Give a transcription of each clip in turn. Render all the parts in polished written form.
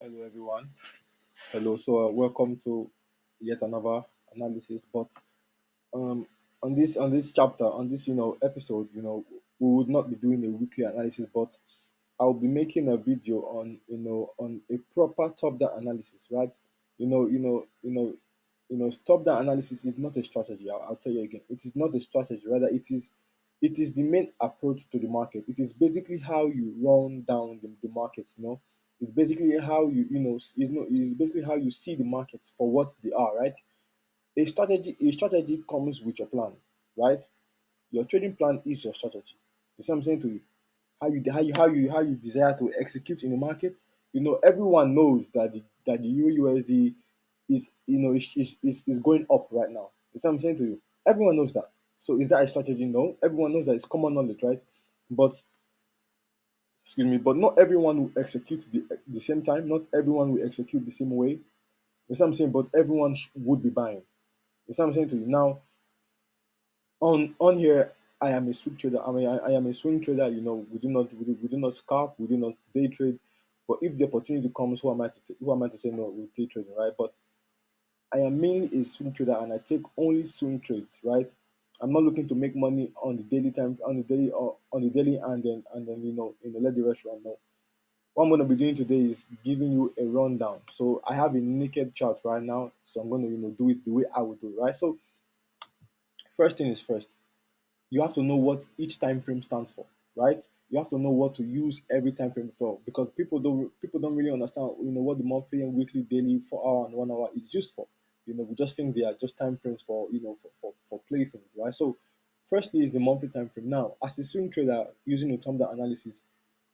Hello, everyone. Hello. Welcome to yet another analysis. But um, on this chapter, on this episode, we would not be doing a weekly analysis, but I'll be making a video on on a proper top-down analysis, right? Top-down analysis is not a strategy. I'll tell you again, it is not a strategy. Rather, it is the main approach to the market. It is basically how you run down the markets. It's basically how it's basically how you see the markets for what they are, right? A strategy comes with your plan, right? Your trading plan is your strategy. You see what I'm saying to you? How you desire to execute in the market. Everyone knows that the Euro USD is going up right now. You see what I'm saying to you? Everyone knows that. So is that a strategy? No. Everyone knows that it's common knowledge, right? But but not everyone will execute the same time. Not everyone will execute the same way. You see what I'm saying? But everyone would be buying. You see what I'm saying to you? Now, on here, I am a swing trader. I am a swing trader. We do not scalp, we do not day trade. But if the opportunity comes, who am I to say no with day trading, right? But I am mainly a swing trader, and I take only swing trades, right? I'm not looking to make money on the daily time, on the daily, and then let the rest run. No. What I'm going to be doing today is giving you a rundown. So I have a naked chart right now, so I'm going to do it the way I would do it, right? So first thing is first, you have to know what each time frame stands for, right? You have to know what to use every time frame for, because people don't really understand what the monthly and weekly, daily, 4 hour and 1 hour is used for. We just think they are just time frames for for play things, right? So firstly is the monthly time frame. Now, as a swing trader using a term analysis,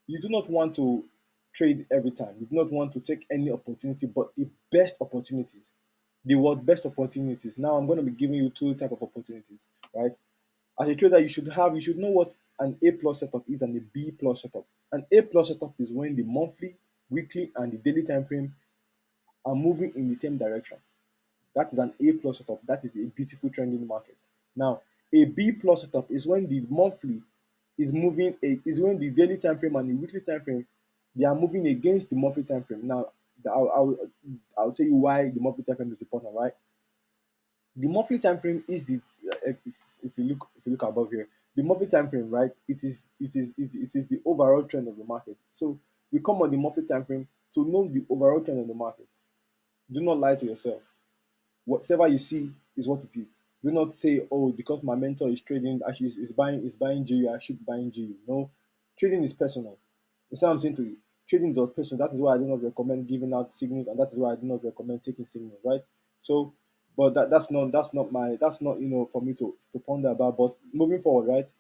you do not want to trade every time. You do not want to take any opportunity, but the best opportunities. The word best opportunities. Now I'm going to be giving you two type of opportunities, right? As a trader, you should know what an A plus setup is and a B plus setup. An A plus setup is when the monthly, weekly, and the daily time frame are moving in the same direction. That is an A plus setup. That is a beautiful trend in the market. Now, a B plus setup is when the monthly is when the daily time frame and the weekly time frame, they are moving against the monthly time frame. Now, I'll tell you why the monthly time frame is important, right? The monthly time frame is if you look above here, the monthly time frame, right? It is the overall trend of the market. So we come on the monthly time frame to know the overall trend of the market. Do not lie to yourself. Whatever you see is what it is. Do not say, oh, because my mentor is trading, actually is buying GU, I should be buying GU. No, trading is personal. You see what I'm saying to you? Trading is personal. That is why I do not recommend giving out signals, and that is why I do not recommend taking signals, right? So, but that's not for me to ponder about. But moving forward, right?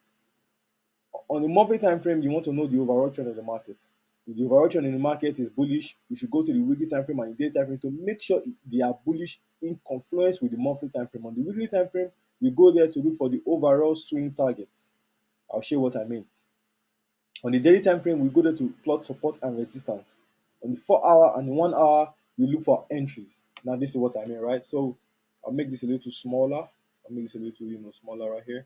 On the monthly time frame, you want to know the overall trend of the market. If the overall trend in the market is bullish, you should go to the weekly time frame and the daily time frame to make sure they are bullish in confluence with the monthly time frame. On the weekly time frame, we go there to look for the overall swing targets. I'll show you what I mean. On the daily time frame, we go there to plot support and resistance. On the 4 hour and the 1 hour, we look for entries. Now, this is what I mean, right? So I'll make this a little smaller. I'll make this a little smaller right here.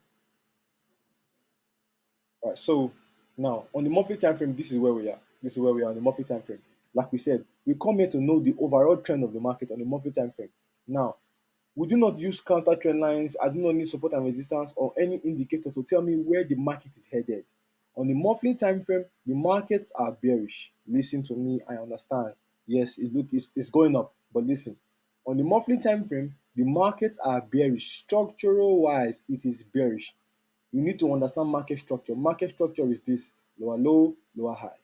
All right, so now on the monthly time frame, this is where we are. This is where we are on the monthly time frame. Like we said, we come here to know the overall trend of the market on the monthly time frame. Now, we do not use counter trend lines. I do not need support and resistance or any indicator to tell me where the market is headed. On the monthly time frame, the markets are bearish. Listen to me, I understand. Yes, it's going up, but listen. On the monthly time frame, the markets are bearish. Structural wise, it is bearish. You need to understand market structure. Market structure is this: lower low, lower high,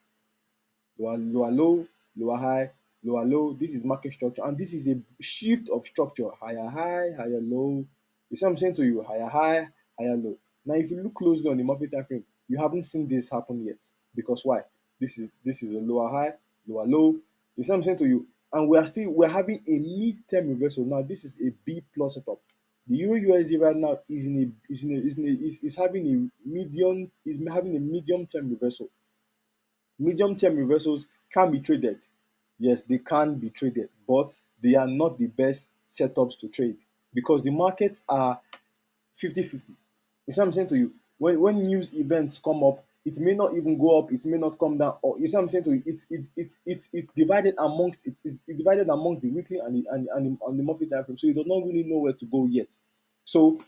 lower low, lower high, lower low. This is market structure, and this is a shift of structure: higher high, higher low. You see what I'm saying to you? Higher high, higher low. Now, if you look closely on the monthly time frame, you haven't seen this happen yet. Because why? This is a lower high, lower low. You see what I'm saying to you? And we're having a mid-term reversal. Now, this is a B plus setup. The Euro USD right now is having a medium term reversal. Medium term reversals can be traded. Yes, they can be traded, but they are not the best setups to trade because the markets are 50-50. You see what I'm saying to you? When news events come up, It may not even go up, it may not come down, or you see what I'm saying to you, it's divided amongst it's divided amongst the weekly and the monthly time frame, so you do not really know where to go yet. So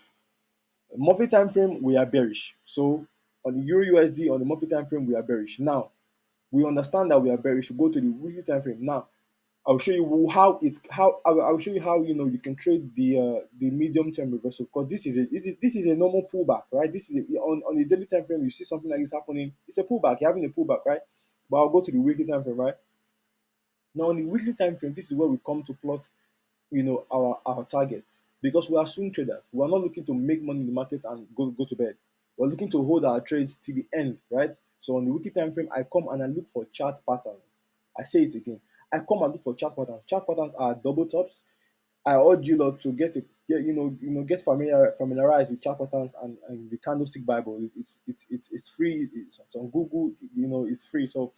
monthly time frame we are bearish. So on the Euro USD on the monthly time frame we are bearish. Now we understand that we are bearish. We go to the weekly time frame. Now I'll show you how I'll show you how you can trade the medium term reversal, because this is a normal pullback, right? This is on the daily time frame. You see something like this happening, it's a pullback. You're having a pullback, right? But I'll go to the weekly time frame, right? Now on the weekly time frame, this is where we come to plot our targets, because we are swing traders. We are not looking to make money in the market and go to bed. We're looking to hold our trades till the end, right? So on the weekly time frame, I come and I look for chart patterns. I say it again. I come and look for chart patterns. Chart patterns are double tops. I urge you lot to get familiarized with chart patterns and the candlestick Bible. It's free. It's on Google. It's free. So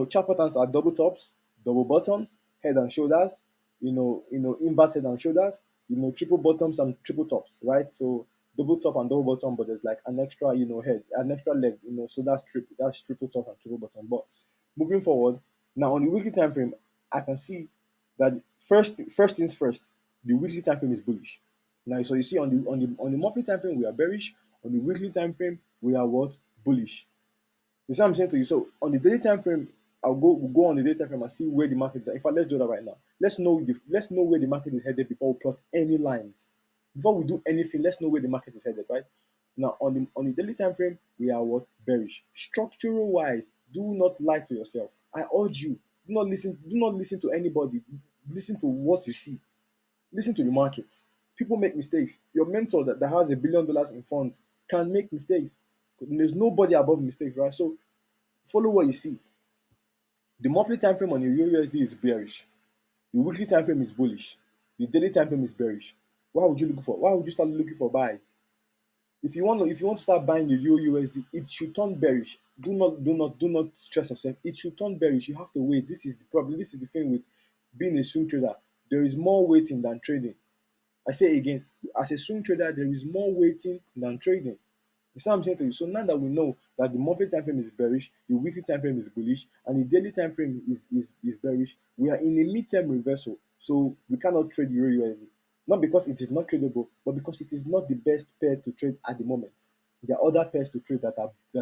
chart patterns are double tops, double bottoms, head and shoulders, inverse head and shoulders, triple bottoms and triple tops, right? So double top and double bottom, but there's like an extra, head, an extra leg, so that's triple top and triple bottom. But moving forward, now on the weekly time frame, I can see that first things first, the weekly time frame is bullish. Now, so you see on the monthly time frame we are bearish, on the weekly time frame we are what? Bullish. You see what I'm saying to you? So on the daily time frame, we'll go on the daily time frame and see where the market is at. In fact, let's do that right now. Let's know where the market is headed before we plot any lines. Before we do anything, let's know where the market is headed, right? Now on the daily time frame, we are what? Bearish. Structural wise, do not lie to yourself. I urge you, do not listen to anybody. Listen to what you see. Listen to the market. People make mistakes. Your mentor that has $1 billion in funds can make mistakes. There's nobody above mistakes, right? So follow what you see. The monthly time frame on the Euro USD is bearish. The weekly time frame is bullish. The daily time frame is bearish. Why would you start looking for buys? If you want to start buying the Euro USD, it should turn bearish. Do not stress yourself. It should turn bearish. You have to wait. This is the problem. This is the thing with being a swing trader. There is more waiting than trading. I say again, as a swing trader, there is more waiting than trading. You see what I'm saying to you? So now that we know that the monthly time frame is bearish, the weekly time frame is bullish, and the daily time frame is bearish, we are in a mid-term reversal. So we cannot trade Euro USD. Not because it is not tradable, but because it is not the best pair to trade at the moment. There are other pairs to trade that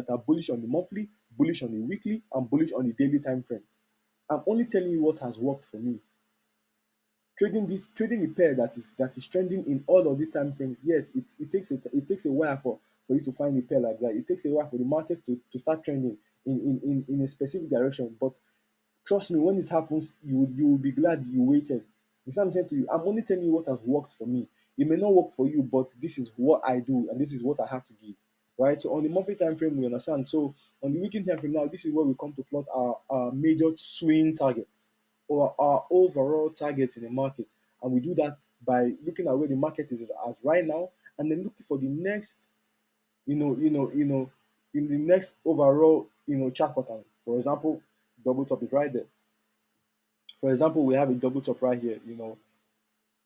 are bullish on the monthly, bullish on the weekly, and bullish on the daily time frame. I'm only telling you what has worked for me. Trading a pair that is trending in all of these time frames. Yes, it takes a while for you to find a pair like that. It takes a while for the market to start trending in a specific direction. But trust me, when it happens, you will be glad you waited. You see what I'm saying to you? I'm only telling you what has worked for me. It may not work for you, but this is what I do and this is what I have to give. Right? So on the monthly time frame, we understand. So on the weekend time frame now, this is where we come to plot our major swing targets or our overall targets in the market. And we do that by looking at where the market is at right now and then looking for the next, in the next overall, chart pattern. For example, double top is right there. For example, we have a double top right here,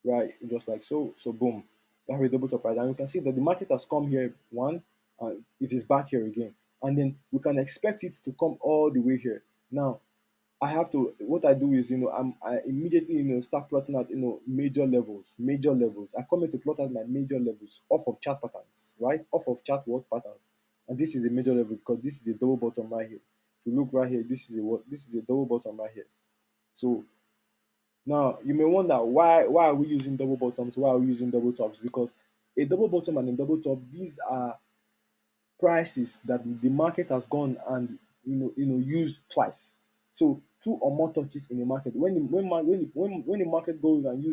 right, just like so. So boom, we have a double top right, and you can see that the market has come here one, and it is back here again, and then we can expect it to come all the way here. Now, what I do is, I immediately, start plotting out, major levels. I come here to plot out my major levels off of chart patterns, right, off of chart what patterns, and this is the major level because this is the double bottom right here. If you look right here, this is the double bottom right here. So now you may wonder why are we using double bottoms? Why are we using double tops? Because a double bottom and a double top, these are prices that the market has gone and used twice. So two or more touches in the market. When the market goes and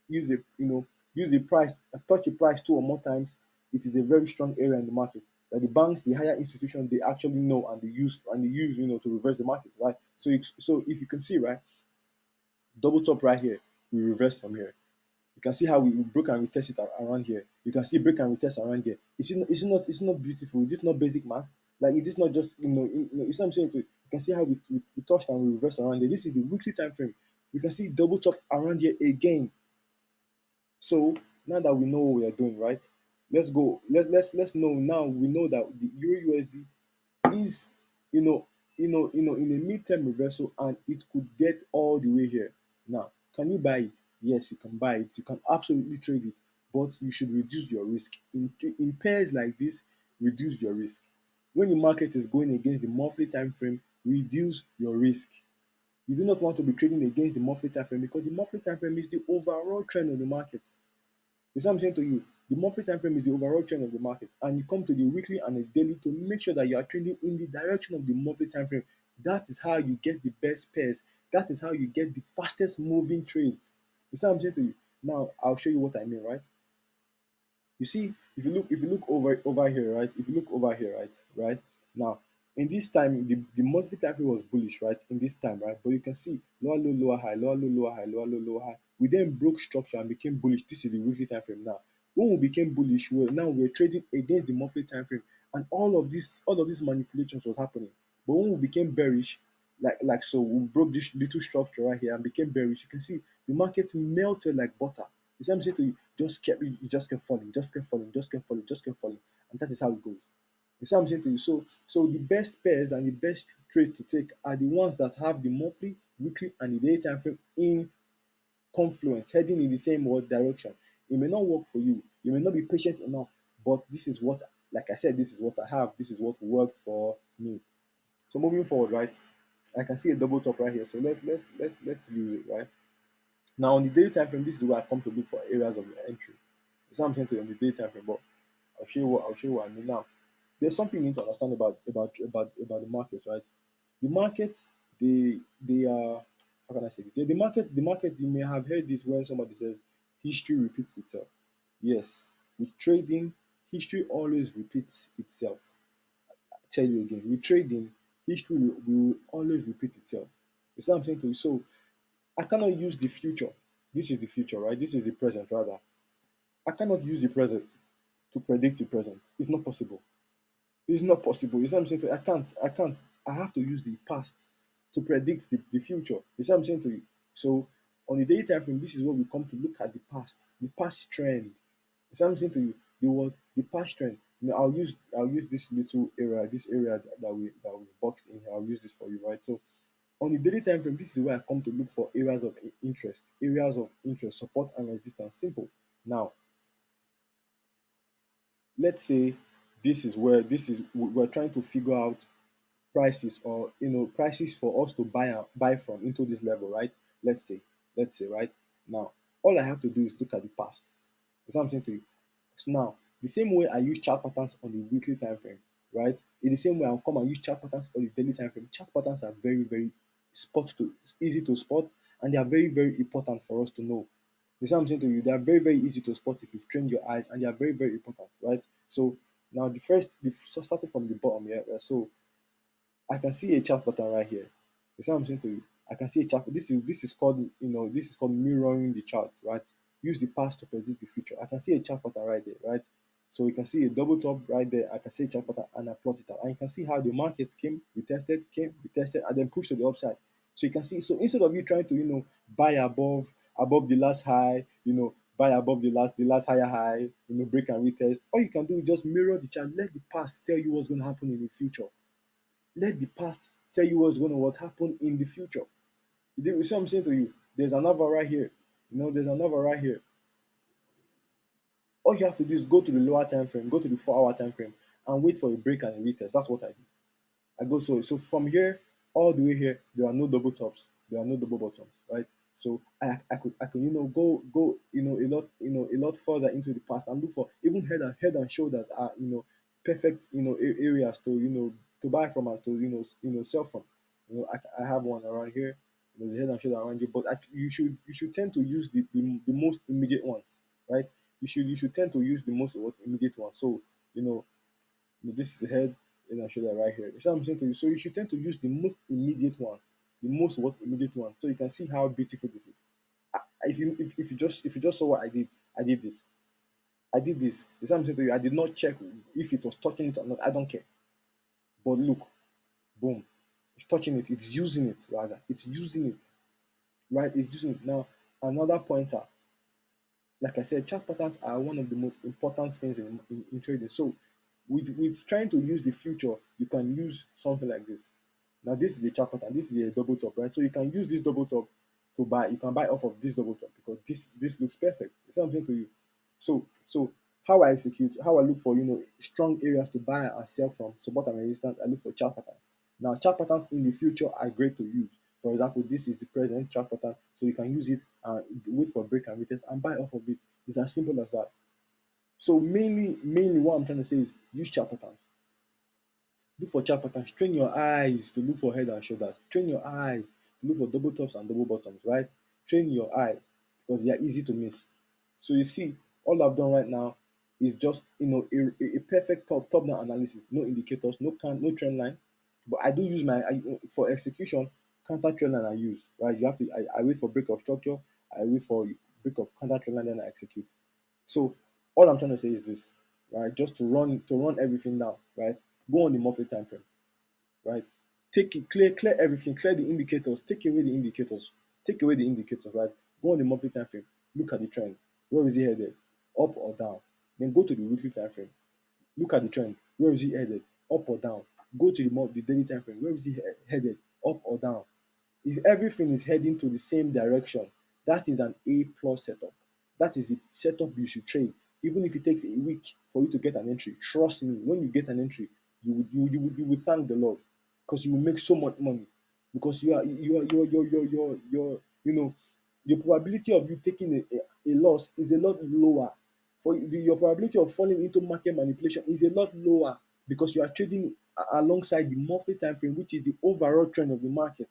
use a price, touch a price two or more times, it is a very strong area in the market that the banks, the higher institutions, they actually know and they use to reverse the market, right? So if you can see, right, double top right here, we reverse from here. You can see how we broke and retest it around here. You can see break and retest around here. It's not beautiful. It's not basic math. Like it is not just you see what I'm saying to you. You can see how we touched and we reversed around here. This is the weekly time frame. You can see double top around here again. So now that we know what we are doing, right? Let's go. Let's know now. We know that the Euro USD is, you know, in a midterm reversal, and it could get all the way here. Now, can you buy it? Yes, you can buy it. You can absolutely trade it, but you should reduce your risk. In pairs like this, reduce your risk. When the market is going against the monthly time frame, reduce your risk. You do not want to be trading against the monthly time frame, because the monthly time frame is the overall trend of the market. You see what I'm saying to you? The monthly time frame is the overall trend of the market, and you come to the weekly and the daily to make sure that you are trading in the direction of the monthly time frame. That is how you get the best pairs. That is how you get the fastest moving trades. You see what I'm saying to you? Now I'll show you what I mean, right? You see, if you look over here, right? If you look over here, right now, in this time, the monthly time frame was bullish, right? In this time, right? But you can see lower low, lower high, lower low, lower high, lower low, lower high. We then broke structure and became bullish. This is the weekly time frame now. When we became bullish, we're trading against the monthly time frame, and all of these manipulations was happening. But when we became bearish, like so, we broke this little structure right here and became bearish. You can see the market melted like butter. You see what I'm saying to you? Just kept falling, just kept falling, just kept falling, just kept falling, and that is how it goes. You see what I'm saying to you? So the best pairs and the best trades to take are the ones that have the monthly, weekly, and the daily time frame in confluence, heading in the same direction. It may not work for you. You may not be patient enough, but this is what, like I said, this is what I have. This is what worked for me. So moving forward, right? I can see a double top right here. So let's use it, right? Now on the daily time frame, this is where I come to look for areas of entry. That's what I'm saying to you on the daily time frame, but I'll show you what I mean now. There's something you need to understand about the markets, right? The market, they are, how can I say this? Yeah, the market, you may have heard this when somebody says history repeats itself. Yes, with trading, history always repeats itself. I tell you again, with trading, history will always repeat itself. You see what I'm saying to you? So I cannot use the future. This is the future, right? This is the present, rather. I cannot use the present to predict the present. It's not possible. It's not possible. You see what I'm saying to you? I can't. I have to use the past to predict the future. You see what I'm saying to you? So on the daily time frame, this is where we come to look at the past trend. You see what I'm saying to you? The past trend. I'll use this area that we boxed in here. I'll use this for you, right? So on the daily time frame, this is where I come to look for areas of interest, support and resistance. Simple. Now, let's say we're trying to figure out prices, or prices for us to buy from into this level, right? Let's say right now, all I have to do is look at the past. That's what I'm saying to you. So now, the same way I use chart patterns on the weekly time frame, right? In the same way I'll come and use chart patterns on the daily time frame. Chart patterns are very, very easy to spot, and they are very, very important for us to know. You see what I'm saying to you? They are very, very easy to spot if you've trained your eyes, and they are very, very important, right? So now so starting from the bottom here, so I can see a chart pattern right here. You see what I'm saying to you? I can see a chart. This is called mirroring the chart, right? Use the past to predict the future. I can see a chart pattern right there, right? So you can see a double top right there. I can see a chart pattern and I plot it out. And you can see how the market came, retested, and then pushed to the upside. So you can see. So instead of you trying to buy above the last high, buy above the last higher high, break and retest. All you can do is just mirror the chart. Let the past tell you what's going to happen in the future. Let the past tell you what happen in the future. You see what I'm saying to you? There's another right here. There's another right here. All you have to do is go to the lower time frame, go to the 4 hour time frame, and wait for a break and a retest. That's what I do. I go so from here all the way here, there are no double tops, there are no double bottoms, right? So I could go a lot further into the past and look for even head and shoulders are perfect areas to to buy from and to sell from. I have one around here. There's a head and shoulder around you, but you should tend to use the most immediate ones, right? You should tend to use the most immediate ones. So you know this is the head and I shoulder right here. You see what I'm saying to you? So you should tend to use the most immediate ones, the most immediate ones, so you can see how beautiful this is. If you just saw what I did this. I did this. You see what I'm saying to you? I did not check if it was touching it or not. I don't care. But look, boom, it's touching it. It's using it rather. It's using it, right? It's using it now. Another pointer, like I said, chart patterns are one of the most important things in trading. So With trying to use the future, you can use something like this. Now this is the chart pattern, this is the double top, right? So you can use this double top to buy. You can buy off of this double top because this looks perfect. It's something to you. So how I execute, how I look for strong areas to buy and sell from, support and resistance. I look for chart patterns. Now chart patterns in the future are great to use. For example, this is the present chart pattern, so you can use it and wait for break and retest and buy off of it. It's as simple as that. So mainly what I'm trying to say is use chart patterns. Look for chart patterns. Train your eyes to look for head and shoulders. Train your eyes to look for double tops and double bottoms, right? Train your eyes because they are easy to miss. So you see, all I've done right now is just a perfect top down analysis. No indicators, no trend line. But I do use for execution counter trend line I use, right? You have to I wait for break of structure, I wait for break of counter trend line, then I execute. So all I'm trying to say is this, right? Just to run everything down, right? Go on the monthly time frame, right? Take it, clear everything, clear the indicators, take away the indicators, right? Go on the monthly time frame, look at the trend. Where is it headed? Up or down? Then go to the weekly time frame, look at the trend. Where is it headed? Up or down? Go to the daily time frame. Where is it headed? Up or down? If everything is heading to the same direction, that is an A plus setup. That is the setup you should trade. Even if it takes a week for you to get an entry, trust me, when you get an entry, you would thank the Lord because you will make so much money. Because your probability of you taking a loss is a lot lower. Your probability of falling into market manipulation is a lot lower because you are trading alongside the monthly time frame, which is the overall trend of the market.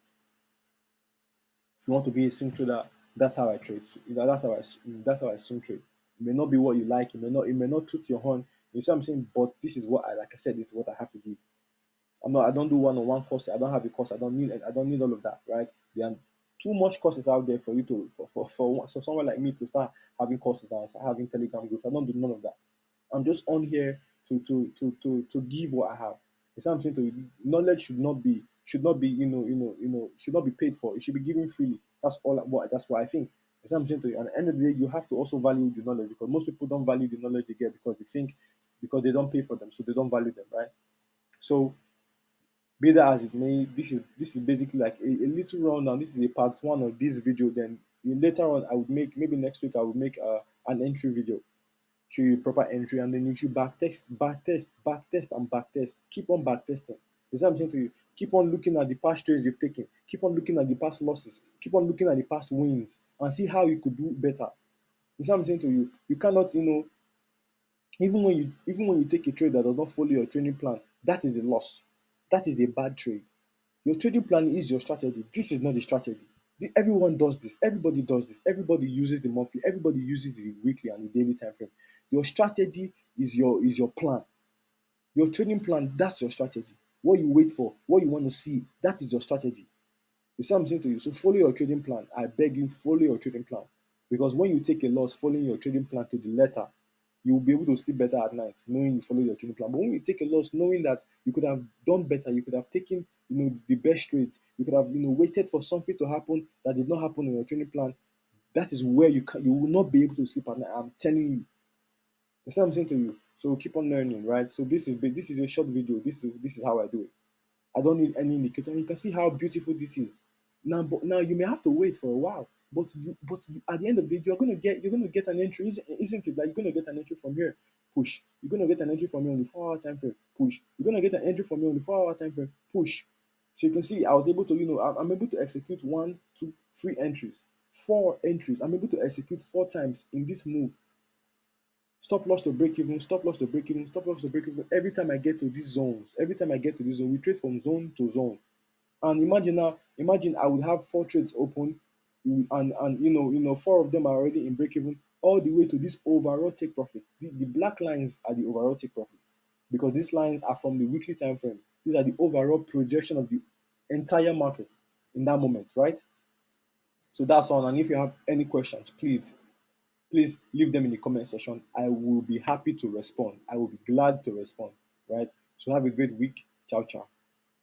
If you want to be a swing trader, that's how I trade. So, that's how I swing trade. It may not be what you like. It may not toot your horn. You see what I'm saying? But this is what like I said, this is what I have to do. I don't do one-on-one course. I don't have a course. I don't need all of that, right? There are too much courses out there for you to for someone like me to start having courses and start having Telegram groups. I don't do none of that. I'm just on here to give what I have. It's something to knowledge should not be should not be paid for. It should be given freely. That's what I think. It's something to you. And at the end of the day, you have to also value the knowledge because most people don't value the knowledge they get because they think because they don't pay for them, so they don't value them, right? So be that as it may, this is basically like a little rundown. This is a part one of this video. Then later on, I would make maybe next week I would make an entry video, show you proper entry, and then you should backtest, and backtest. Keep on backtesting. You see what I'm saying to you? Keep on looking at the past trades you've taken. Keep on looking at the past losses. Keep on looking at the past wins and see how you could do better. You see what I'm saying to you? You cannot, even when you take a trade that does not follow your training plan, that is a loss. That is a bad trade. Your trading plan is your strategy. This is not the strategy. Everyone does this. Everybody does this. Everybody uses the monthly. Everybody uses the weekly and the daily time frame. Your strategy is your plan. Your trading plan, that's your strategy. What you wait for, what you want to see, that is your strategy. You see what I'm saying to you? So follow your trading plan. I beg you, follow your trading plan. Because when you take a loss following your trading plan to the letter, you will be able to sleep better at night knowing you follow your trading plan. But when you take a loss knowing that you could have done better, you could have taken the best trades, you could have waited for something to happen that did not happen in your trading plan, that is where you will not be able to sleep at night. I'm telling you. That's what I'm saying to you. So keep on learning, right? So this is a short video. This is how I do it. I don't need any indicator. And you can see how beautiful this is. Now you may have to wait for a while, but at the end of the day, you're gonna get an entry, isn't it? Like you're gonna get an entry from here, push. You're gonna get an entry from here on the 4 hour time frame, push. You're gonna get an entry from here on the 4 hour time frame, push. So you can see I was able to, I'm able to execute one, two, three entries, four entries. I'm able to execute four times in this move. Stop loss to break even, stop loss to break even, stop loss to break even. Every time I get to these zones, we trade from zone to zone. And imagine I would have four trades open, and four of them are already in break even, all the way to this overall take profit. The black lines are the overall take profits because these lines are from the weekly time frame. These are the overall projection of the entire market in that moment, right? So that's all. And if you have any questions, please leave them in the comment section. I will be happy to respond. I will be glad to respond. Right? So have a great week. Ciao, ciao.